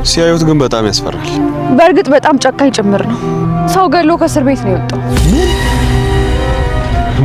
ሲያዩት ግን በጣም ያስፈራል። በእርግጥ በጣም ጨካኝ ጭምር ነው። ሰው ገሎ ከእስር ቤት ነው የወጣው።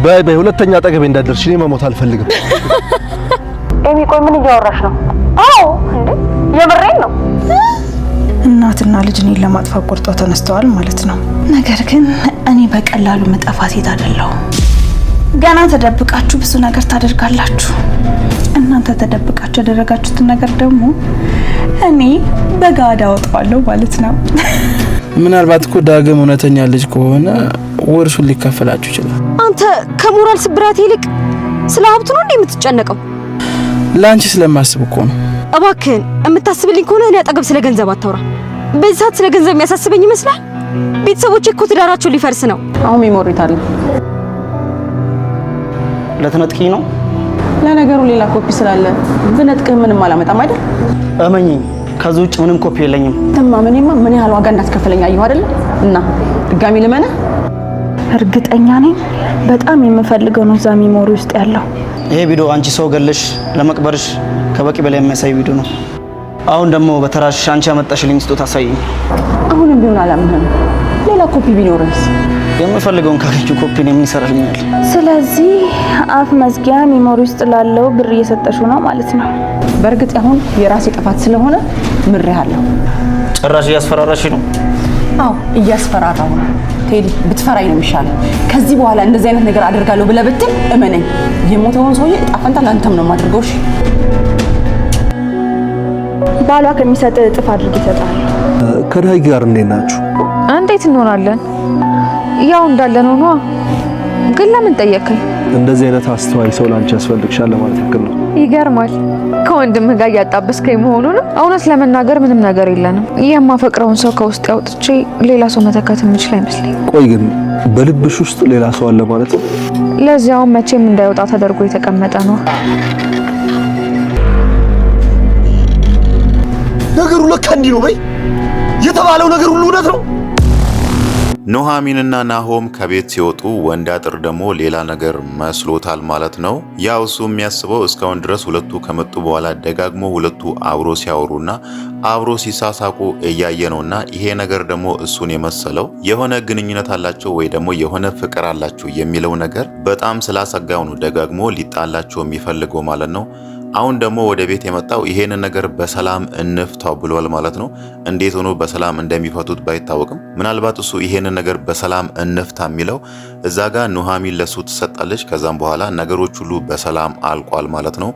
በይ ሁለተኛ አጠገቤ እንዳትደርሺ፣ እኔ መሞት አልፈልግም። ኤሚ ቆይ ምን እያወራሽ ነው? አዎ እንዴ የምሬን ነው። እናትና ልጅ እኔን ለማጥፋት ቆርጠው ተነስተዋል ማለት ነው። ነገር ግን እኔ በቀላሉ መጠፋ ሴት አይደለሁም። ገና ተደብቃችሁ ብዙ ነገር ታደርጋላችሁ። እናንተ ተደብቃችሁ ያደረጋችሁትን ነገር ደግሞ እኔ በጋዳ አወጣዋለሁ ማለት ነው። ምናልባት እኮ ዳግም እውነተኛ ልጅ ከሆነ ወርሱን ሊከፈላችሁ ይችላል። አንተ ከሞራል ስብራት ይልቅ ስለ ሀብቱ ነው እንዴ የምትጨነቀው? ላንቺ ስለማስብ እኮ ነው። እባክህን የምታስብልኝ ከሆነ እኔ አጠገብ ስለ ገንዘብ አታውራ። በዚህ ሰዓት ስለ ገንዘብ የሚያሳስበኝ ይመስላል? ቤተሰቦቼ እኮ ትዳራቸው ሊፈርስ ነው። አሁን ሜሞሪታል ለተነጥቂኝ ነው። ለነገሩ ሌላ ኮፒ ስላለ ብነጥቅህ ምንም አላመጣም አይደል? እመኚኝ፣ ከዚህ ውጭ ምንም ኮፒ የለኝም። ተማመኔማ ምን ያህል ዋጋ እንዳስከፈለኝ አየሁ አይደል? እና ድጋሚ ልመነህ? እርግጠኛ ነኝ በጣም የምፈልገው ነው እዛ ሜሞሪ ውስጥ ያለው። ይሄ ቪዲዮ አንቺ ሰው ገለሽ ለመቅበርሽ ከበቂ በላይ የሚያሳይ ቪዲዮ ነው። አሁን ደግሞ በተራሽ አንቺ ያመጣሽልኝ ስጦታ አሳይኝ። አሁንም ቢሆን አላምንም። ሌላ ኮፒ ቢኖርስ? የምፈልገውን ካገኘሁ ኮፒ ነው የሚሰራልኛል። ስለዚህ አፍ መዝጊያ ሜሞሪ ውስጥ ላለው ብር እየሰጠሽው ነው ማለት ነው። በእርግጥ አሁን የራሴ ጥፋት ስለሆነ ምሬሃለሁ። ጭራሽ እያስፈራራሽ ነው። አዎ እያስፈራራሁ ነው። ቴዲ ብትፈራኝ ነው የሚሻለው። ከዚህ በኋላ እንደዚህ አይነት ነገር አደርጋለሁ ብለህ ብትል እመነኝ፣ የሞተውን ሰውዬ እጣ ፈንታ ላንተም ነው የማደርገው። እሺ ባሏ ከሚሰጥ እጥፍ አድርግ ይሰጣል። ከዳይ ጋር እንዴት ናችሁ? እንዴት እንሆናለን? ያው እንዳለን ሆኖ። ግን ለምን ጠየቀኝ? እንደዚህ አይነት አስተዋይ ሰው ላንቺ ያስፈልግሻል ለማለት ያክል ነው። ይገርማል። ከወንድምህ ጋር እያጣበስከኝ መሆኑ ነው። እውነት ለመናገር ምንም ነገር የለንም። የማፈቅረውን ሰው ከውስጥ ያውጥቼ ሌላ ሰው መተካት የምችል አይመስለኝም። ቆይ ግን በልብሽ ውስጥ ሌላ ሰው አለ ማለት ነው? ለዚያውም መቼም እንዳይወጣ ተደርጎ የተቀመጠ ነው። ነገሩ ለካ እንዲህ ነው። በይ የተባለው ነገር ሁሉ እውነት ነው። ኑሐሚንና ናሆም ከቤት ሲወጡ ወንድ አጥር ደግሞ ሌላ ነገር መስሎታል ማለት ነው። ያው እሱ የሚያስበው እስካሁን ድረስ ሁለቱ ከመጡ በኋላ ደጋግሞ ሁለቱ አብሮ ሲያወሩና አብሮ ሲሳሳቁ እያየ ነውና ይሄ ነገር ደግሞ እሱን የመሰለው የሆነ ግንኙነት አላቸው ወይ ደግሞ የሆነ ፍቅር አላቸው የሚለው ነገር በጣም ስላሰጋው ነው ደጋግሞ ሊጣላቸው የሚፈልገው ማለት ነው። አሁን ደግሞ ወደ ቤት የመጣው ይሄንን ነገር በሰላም እንፍታው ብሏል ማለት ነው። እንዴት ሆኖ በሰላም እንደሚፈቱት ባይታወቅም ምናልባት እሱ ይሄንን ነገር በሰላም እንፍታ የሚለው እዛ ጋር ኑሐሚን ለሱ ትሰጣለች። ከዛም በኋላ ነገሮች ሁሉ በሰላም አልቋል ማለት ነው።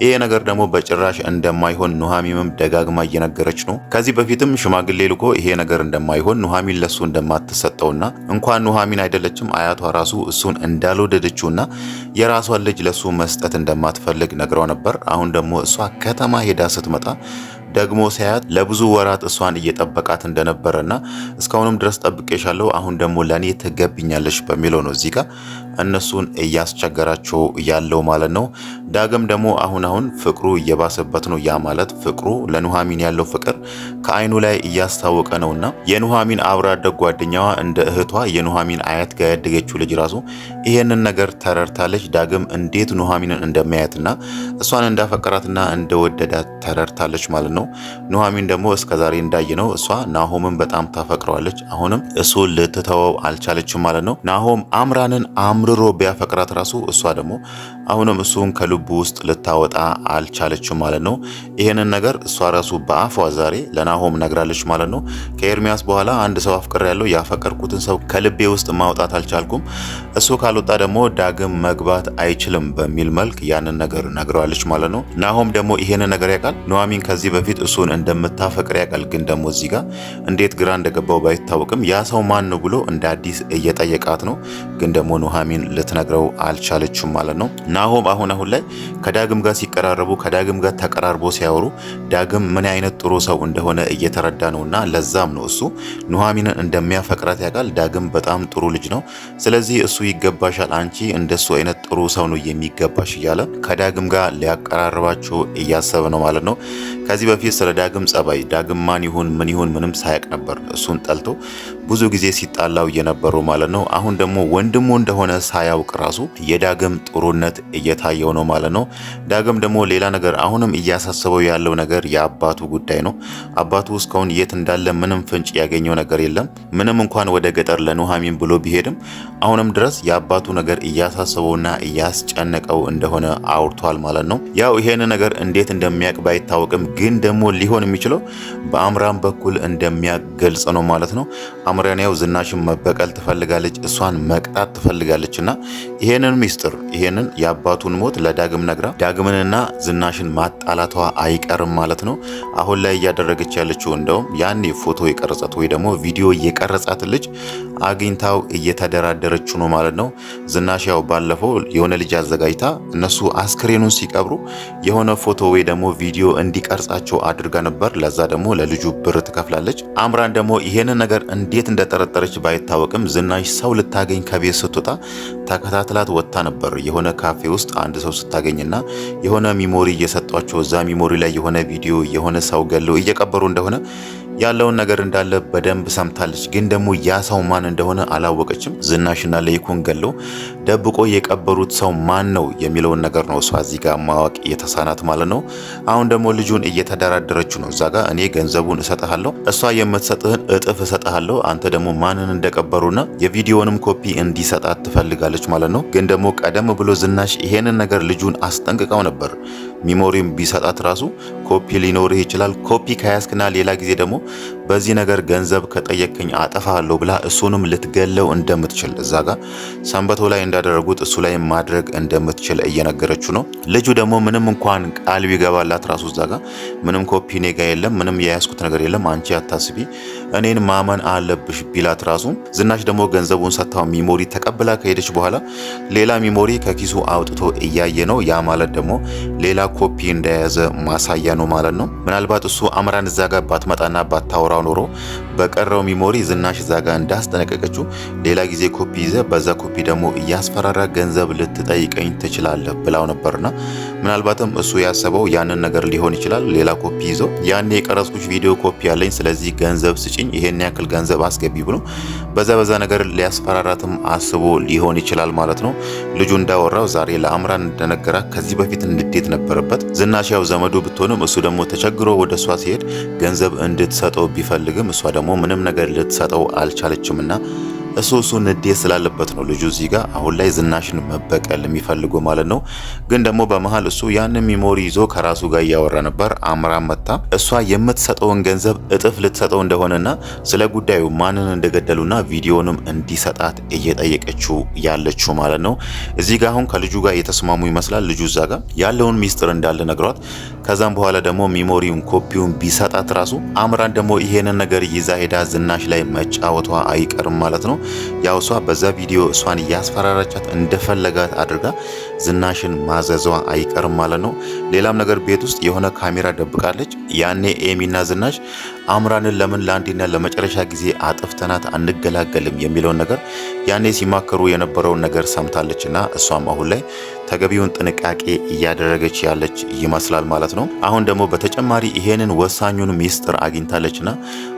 ይሄ ነገር ደግሞ በጭራሽ እንደማይሆን ኑሐሚንም ደጋግማ እየነገረች ነው። ከዚህ በፊትም ሽማግሌ ልኮ ይሄ ነገር እንደማይሆን ኑሐሚን ለሱ እንደማትሰጠውና እንኳን ኑሐሚን አይደለችም አያቷ ራሱ እሱን እንዳልወደደችውና የራሷን ልጅ ለሱ መስጠት እንደማትፈልግ ነግረው ነበር። አሁን ደግሞ እሷ ከተማ ሄዳ ስትመጣ ደግሞ ሲያያት ለብዙ ወራት እሷን እየጠበቃት እንደነበረና እስካሁንም ድረስ ጠብቄሻለሁ አሁን ደግሞ ለኔ ትገብኛለሽ በሚለው ነው እዚህ ጋር እነሱን እያስቸገራቸው ያለው ማለት ነው። ዳግም ደግሞ አሁን ፍቅሩ እየባሰበት ነው። ያ ማለት ፍቅሩ ለኑሐሚን ያለው ፍቅር ከአይኑ ላይ እያስታወቀ ነውና የኑሐሚን አብራ አደግ ጓደኛዋ እንደ እህቷ የኑሐሚን አያት ጋር ያደገችው ልጅ ራሱ ይሄንን ነገር ተረድታለች። ዳግም እንዴት ኑሐሚንን እንደሚያያትና እሷን እንዳፈቀራትና እንደወደዳት ተረድታለች ማለት ነው። ኑሐሚን ደግሞ እስከዛሬ እንዳየነው እሷ ናሆምን በጣም ታፈቅረዋለች። አሁንም እሱ ልትተወው አልቻለችም ማለት ነው። ናሆም አምራንን አምርሮ ቢያፈቅራት ራሱ እሷ ደግሞ አሁንም እሱን ከልቡ ውስጥ ልታወጣ አልቻለችም ማለት ነው። ይሄንን ነገር እሷ ራሱ በአፏ ዛሬ ለናሆም ነግራለች ማለት ነው። ከኤርሚያስ በኋላ አንድ ሰው አፍቅር ያለው ያፈቀርኩትን ሰው ከልቤ ውስጥ ማውጣት አልቻልኩም፣ እሱ ካልወጣ ደግሞ ዳግም መግባት አይችልም በሚል መልክ ያንን ነገር ነግረዋለች ማለት ነው። ናሆም ደግሞ ይሄንን ነገር ያውቃል። ኑሐሚን ከዚህ በፊት እሱን እንደምታፈቅር ያውቃል። ግን ደግሞ እዚህ ጋር እንዴት ግራ እንደገባው ባይታወቅም ያ ሰው ማን ነው ብሎ እንደ አዲስ እየጠየቃት ነው። ግን ደግሞ ኑሐሚን ልትነግረው አልቻለችም ማለት ነው። ናሆም አሁን ላይ ከዳግም ጋር ሲቀራረቡ ከዳግም ጋር ተቀራርቦ ሲያወሩ ዳግም ምን አይነት ጥሩ ሰው እንደሆነ እየተረዳ ነውና ለዛም ነው እሱ ኑሐሚንን እንደሚያፈቅራት ያውቃል። ዳግም በጣም ጥሩ ልጅ ነው። ስለዚህ እሱ ይገባሻል፣ አንቺ እንደሱ አይነት ጥሩ ሰው ነው የሚገባሽ እያለ ከዳግም ጋር ሊያቀራርባቸው እያሰበ ነው ማለት ነው። ከዚህ በፊት ስለ ዳግም ጸባይ ዳግም ማን ይሁን ምን ይሁን ምንም ሳያቅ ነበር እሱን ጠልቶ ብዙ ጊዜ ሲጣላው የነበረው ማለት ነው። አሁን ደግሞ ወንድሙ እንደሆነ ሳያውቅ ራሱ የዳግም ጥሩነት እየታየው ነው ማለት ነው። ዳግም ደግሞ ሌላ ነገር አሁንም እያሳሰበው ያለው ነገር የአባቱ ጉዳይ ነው። አባቱ እስካሁን የት እንዳለ ምንም ፍንጭ ያገኘው ነገር የለም። ምንም እንኳን ወደ ገጠር ለኑሐሚን ብሎ ቢሄድም አሁንም ድረስ የአባቱ ነገር እያሳሰበውና እያስጨነቀው እንደሆነ አውርቷል ማለት ነው። ያው ይሄን ነገር እንዴት እንደሚያውቅ ባይታወቅም ግን ደግሞ ሊሆን የሚችለው በአምራን በኩል እንደሚያገልጽ ነው ማለት ነው። አምራን ያው ዝናሽን መበቀል ትፈልጋለች፣ እሷን መቅጣት ትፈልጋለችና ይሄንን ሚስጥር ይሄንን የአባቱን ሞት ለዳግም ነግራ ዳግምንና ዝናሽን ማጣላቷ አይቀርም ማለት ነው። አሁን ላይ እያደረገች ያለችው እንደውም ያኔ ፎቶ የቀረጻት ወይ ደግሞ ቪዲዮ የቀረጻት ልጅ አግኝታው እየተደራደረችው ነው ማለት ነው። ዝናሽ ያው ባለፈው የሆነ ልጅ አዘጋጅታ እነሱ አስክሬኑን ሲቀብሩ የሆነ ፎቶ ወይ ደግሞ ቪዲዮ እንዲቀርጻቸው አድርጋ ነበር። ለዛ ደግሞ ለልጁ ብር ትከፍላለች። አምራን ደግሞ ይሄንን ነገር እንዴት እንደጠረጠረች ባይታወቅም ዝናሽ ሰው ልታገኝ ከቤት ስትወጣ ተከታትላት ወጥታ ነበር። የሆነ ካፌ ውስጥ አንድ ሰው ስታገኝና የሆነ ሚሞሪ እየሰጧቸው እዛ ሚሞሪ ላይ የሆነ ቪዲዮ የሆነ ሰው ገለው እየቀበሩ እንደሆነ ያለውን ነገር እንዳለ በደንብ ሰምታለች። ግን ደግሞ ያ ሰው ማን እንደሆነ አላወቀችም። ዝናሽና ለይኩን ገለው ደብቆ የቀበሩት ሰው ማን ነው የሚለውን ነገር ነው እሷ እዚህ ጋር ማወቅ የተሳናት ማለት ነው። አሁን ደግሞ ልጁን እየተደራደረችው ነው። እዛ ጋር እኔ ገንዘቡን እሰጥሃለሁ፣ እሷ የምትሰጥህን እጥፍ እሰጥሃለሁ፣ አንተ ደግሞ ማንን እንደቀበሩና የቪዲዮንም ኮፒ እንዲሰጣት ትፈልጋለች ማለት ነው። ግን ደግሞ ቀደም ብሎ ዝናሽ ይሄንን ነገር ልጁን አስጠንቅቀው ነበር። ሚሞሪም ቢሰጣት ራሱ ኮፒ ሊኖርህ ይችላል፣ ኮፒ ከያዝክና ሌላ ጊዜ ደግሞ በዚህ ነገር ገንዘብ ከጠየቀኝ አጠፋለሁ ብላ እሱንም ልትገለው እንደምትችል እዛ ጋር ሰንበቶ ላይ እንዳደረጉት እሱ ላይ ማድረግ እንደምትችል እየነገረችው ነው። ልጁ ደግሞ ምንም እንኳን ቃል ቢገባላት ራሱ እዛ ጋር ምንም ኮፒ ኔጋ የለም፣ ምንም የያዝኩት ነገር የለም፣ አንቺ አታስቢ፣ እኔን ማመን አለብሽ ቢላት ራሱ ዝናሽ ደግሞ ገንዘቡን ሰጥታው ሚሞሪ ተቀብላ ከሄደች በኋላ ሌላ ሚሞሪ ከኪሱ አውጥቶ እያየ ነው። ያ ማለት ደግሞ ሌላ ኮፒ እንደያዘ ማሳያ ነው ማለት ነው። ምናልባት እሱ አምራን እዛ ጋር ባትመጣና ባታወራው ኖሮ በቀረው ሚሞሪ ዝናሽ እዛ ጋር እንዳስጠነቀቀችው ሌላ ጊዜ ኮፒ ይዘ በዛ ኮፒ ደግሞ እያስፈራራ ገንዘብ ልትጠይቀኝ ትችላለህ ብላው ነበርና ምናልባትም እሱ ያሰበው ያንን ነገር ሊሆን ይችላል። ሌላ ኮፒ ይዞ ያኔ የቀረጽኩሽ ቪዲዮ ኮፒ ያለኝ፣ ስለዚህ ገንዘብ ስጪኝ፣ ይሄን ያክል ገንዘብ አስገቢ ብሎ በዛ ነገር ሊያስፈራራትም አስቦ ሊሆን ይችላል ማለት ነው። ልጁ እንዳወራው ዛሬ ለአምራን እንደነገራ ከዚህ በፊት እንድትት ነበረበት። ዝናሽ ያው ዘመዱ ብትሆንም እሱ ደግሞ ተቸግሮ ወደ እሷ ሲሄድ ገንዘብ እንድትሰጠው ቢፈልግም እሷ ደግሞ ምንም ነገር ልትሰጠው አልቻለችምና እሱ ንዴት ስላለበት ነው ልጁ እዚህ ጋር አሁን ላይ ዝናሽን መበቀል የሚፈልገው ማለት ነው። ግን ደግሞ በመሃል እሱ ያንን ሚሞሪ ይዞ ከራሱ ጋር እያወራ ነበር። አምራን መጣ እሷ የምትሰጠውን ገንዘብ እጥፍ ልትሰጠው እንደሆነና ስለ ጉዳዩ ማንን እንደገደሉና ቪዲዮንም እንዲሰጣት እየጠየቀችው ያለችው ማለት ነው። እዚህ ጋር አሁን ከልጁ ጋር የተስማሙ ይመስላል። ልጁ እዛ ጋር ያለውን ሚስጥር እንዳለ ነግሯት ከዛም በኋላ ደግሞ ሚሞሪውን ኮፒውን ቢሰጣት ራሱ አምራን ደግሞ ይሄንን ነገር ይዛ ሄዳ ዝናሽ ላይ መጫወቷ አይቀርም ማለት ነው። ያው እሷ በዛ ቪዲዮ እሷን እያስፈራራቻት እንደፈለጋት አድርጋ ዝናሽን ማዘዟ አይቀርም ማለት ነው። ሌላም ነገር ቤት ውስጥ የሆነ ካሜራ ደብቃለች። ያኔ ኤሚና ዝናሽ አምራንን ለምን ለአንዴና ለመጨረሻ ጊዜ አጥፍተናት አንገላገልም የሚለውን ነገር ያኔ ሲማከሩ የነበረውን ነገር ሰምታለችና እሷም አሁን ላይ ተገቢውን ጥንቃቄ እያደረገች ያለች ይመስላል ማለት ነው። አሁን ደግሞ በተጨማሪ ይሄንን ወሳኙን ሚስጥር አግኝታለችና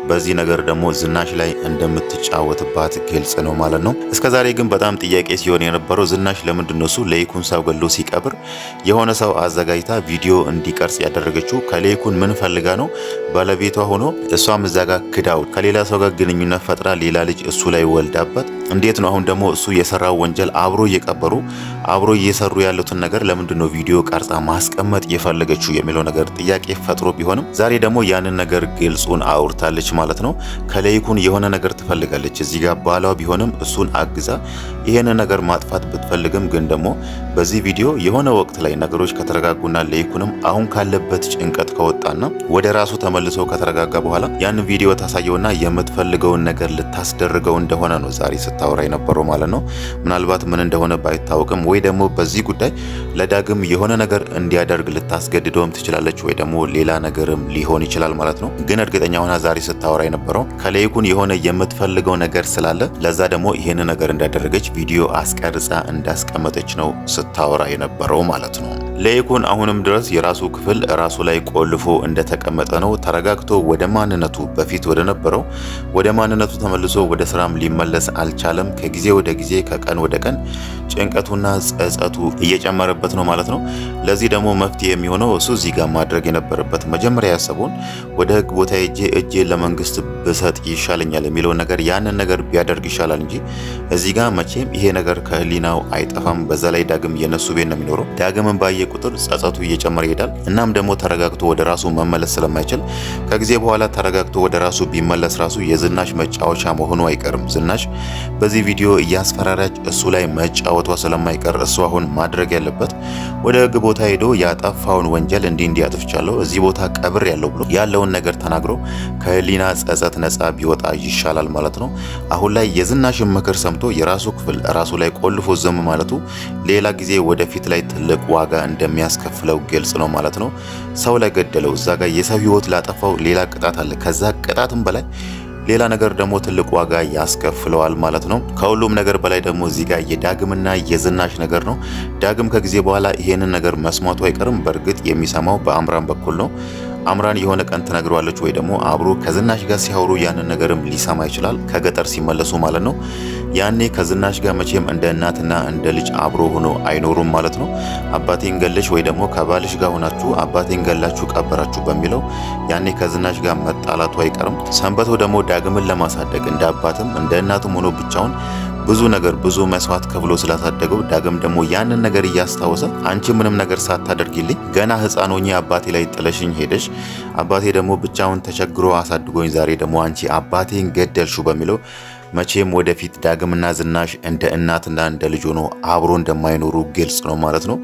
በዚህ ነገር ደግሞ ዝናሽ ላይ እንደምትጫወትባት ግልጽ ነው ማለት ነው። እስከዛሬ ግን በጣም ጥያቄ ሲሆን የነበረው ዝናሽ ለምንድን ነው እሱ ለይኩን ሰው ገሎ ሲቀብር የሆነ ሰው አዘጋጅታ ቪዲዮ እንዲቀርጽ ያደረገችው? ከለይኩን ምን ፈልጋ ነው? ባለቤቷ ሆኖ እሷም እዛ ጋር ክዳው ከሌላ ሰው ጋር ግንኙነት ፈጥራ ሌላ ልጅ እሱ ላይ ወልዳበት እንዴት ነው አሁን ደግሞ እሱ የሰራው ወንጀል አብሮ እየቀበሩ አብሮ እየሰሩ ያሉትን ነገር ለምንድን ነው ቪዲዮ ቀርጻ ማስቀመጥ የፈለገችው የሚለው ነገር ጥያቄ ፈጥሮ ቢሆንም ዛሬ ደግሞ ያንን ነገር ግልጹን አውርታለች ማለት ነው። ከለይኩን የሆነ ነገር ትፈልጋለች። እዚህ ጋር ባሏ ቢሆንም እሱን አግዛ ይሄንን ነገር ማጥፋት ብትፈልግም ግን ደግሞ በዚህ ቪዲዮ የሆነ ወቅት ላይ ነገሮች ከተረጋጉና ለይኩንም አሁን ካለበት ጭንቀት ከወጣና ወደ ራሱ ተመልሶ ከተረጋጋ በኋላ ያንን ቪዲዮ ታሳየውና የምትፈልገውን ነገር ልታስደርገው እንደሆነ ነው ዛሬ ስታወራ የነበረው ማለት ነው። ምናልባት ምን እንደሆነ ባይታወቅም ወይ ደግሞ በዚህ ጉዳይ ለዳግም የሆነ ነገር እንዲያደርግ ልታስገድደውም ትችላለች ወይ ደግሞ ሌላ ነገርም ሊሆን ይችላል ማለት ነው። ግን እርግጠኛ ሆና ዛሬ ስታወራ የነበረው ከለይኩን የሆነ የምትፈልገው ነገር ስላለ ለዛ ደግሞ ይሄን ነገር እንዳደረገች ቪዲዮ አስቀርጻ እንዳስቀመጠች ነው ስታወራ የነበረው ማለት ነው። ለይኩን አሁንም ድረስ የራሱ ክፍል ራሱ ላይ ቆልፎ እንደተቀመጠ ነው። ተረጋግቶ ወደ ማንነቱ በፊት ወደ ነበረው ወደ ማንነቱ ተመልሶ ወደ ስራም ሊመለስ አልቻለም። ከጊዜ ወደ ጊዜ ከቀን ወደ ቀን ጭንቀቱና ጸጸቱ እየጨመረበት ነው ማለት ነው። ለዚህ ደግሞ መፍትሄ የሚሆነው እሱ እዚህ ጋር ማድረግ የነበረበት መጀመሪያ ያሰቡን ወደ ህግ ቦታ እጄ ለመንግስት ብሰጥ ይሻለኛል የሚለውን ነገር ያንን ነገር ቢያደርግ ይሻላል እንጂ እዚህ ጋር መቼም ይሄ ነገር ከህሊናው አይጠፋም። በዛ ላይ ዳግም የነሱ ቤት ነው የሚኖረው። ዳግምን ባየ ቁጥር ጸጸቱ እየጨመረ ይሄዳል። እናም ደግሞ ተረጋግቶ ወደ ራሱ መመለስ ስለማይችል ከጊዜ በኋላ ተረጋግቶ ወደ ራሱ ቢመለስ ራሱ የዝናሽ መጫወቻ መሆኑ አይቀርም። ዝናሽ በዚህ ቪዲዮ እያስፈራራች እሱ ላይ መጫወቷ ስለማይቀር እሱ አሁን ማድረግ ያለበት ወደ ህግ ቦታ ሄዶ ያጠፋውን ወንጀል እንዲያጥፍቻለሁ እዚህ ቦታ ቀብር ያለው ብሎ ያለውን ነገር ተናግሮ ከህሊና ጸጸት ነጻ ቢወጣ ይሻላል ማለት ነው። አሁን ላይ የዝናሽን ምክር ሰምቶ የራሱ ክፍል ራሱ ላይ ቆልፎ ዝም ማለቱ ሌላ ጊዜ ወደፊት ላይ ትልቅ ዋጋ እንደሚያስከፍለው ግልጽ ነው ማለት ነው። ሰው ላይ ገደለው እዛ ጋር የሰው ህይወት ላጠፋው ሌላ ቅጣት አለ። ከዛ ቅጣትም በላይ ሌላ ነገር ደግሞ ትልቅ ዋጋ ያስከፍለዋል ማለት ነው። ከሁሉም ነገር በላይ ደግሞ እዚህ ጋር የዳግምና የዝናሽ ነገር ነው። ዳግም ከጊዜ በኋላ ይሄንን ነገር መስማቱ አይቀርም። በእርግጥ የሚሰማው በአምራን በኩል ነው። አምራን የሆነ ቀን ትነግሯለች ወይ ደግሞ አብሮ ከዝናሽ ጋር ሲያወሩ ያንን ነገርም ሊሰማ ይችላል። ከገጠር ሲመለሱ ማለት ነው። ያኔ ከዝናሽ ጋር መቼም እንደ እናትና እንደ ልጅ አብሮ ሆኖ አይኖሩም ማለት ነው። አባቴን ገለሽ ወይ ደግሞ ከባልሽ ጋር ሆናችሁ አባቴን ገላችሁ ቀበራችሁ በሚለው ያኔ ከዝናሽ ጋር መጣላቱ አይቀርም። ሰንበቶ ደግሞ ዳግምን ለማሳደግ እንደ አባትም እንደ እናትም ሆኖ ብቻውን ብዙ ነገር ብዙ መስዋዕት ከፍሎ ስላሳደገው ዳግም ደግሞ ያንን ነገር እያስታወሰ አንቺ ምንም ነገር ሳታደርጊልኝ ገና ሕፃን ሆኜ አባቴ ላይ ጥለሽኝ ሄደሽ አባቴ ደግሞ ብቻውን ተቸግሮ አሳድጎኝ ዛሬ ደግሞ አንቺ አባቴን ገደልሹ በሚለው መቼም ወደፊት ዳግምና ዝናሽ እንደ እናትና እንደ ልጅ ሆኖ አብሮ እንደማይኖሩ ግልጽ ነው ማለት ነው።